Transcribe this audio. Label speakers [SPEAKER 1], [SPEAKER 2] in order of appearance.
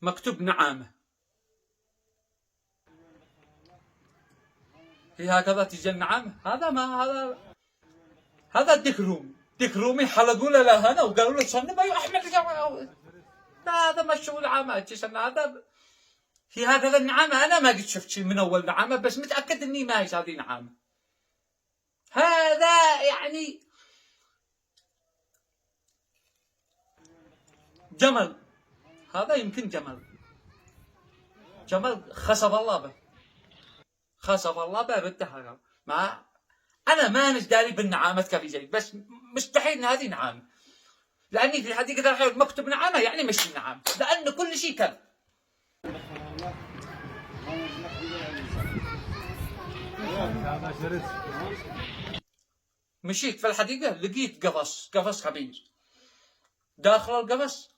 [SPEAKER 1] مكتوب نعامة، هي هكذا تجي النعامة؟ هذا ما هذا ديك رومي حلقوا له لهنا وقالوا له صنب يا احمد. هذا مشغول عامات هذا. هي هكذا النعامة؟ انا ما قد شفت شيء من اول نعامة، بس متأكد اني ما هي هذه نعامة. هذا يعني جمل، هذا يمكن جمل خسف الله به، خسف الله به بالدهر. ما انا ما داري بالنعامة كيف جاي، بس مستحيل ان هذه نعامة، لاني في حديقة الحيوان مكتوب نعامة يعني مش نعامة، لان كل شيء كذب. مشيت في الحديقة لقيت قفص كبير، داخل القفص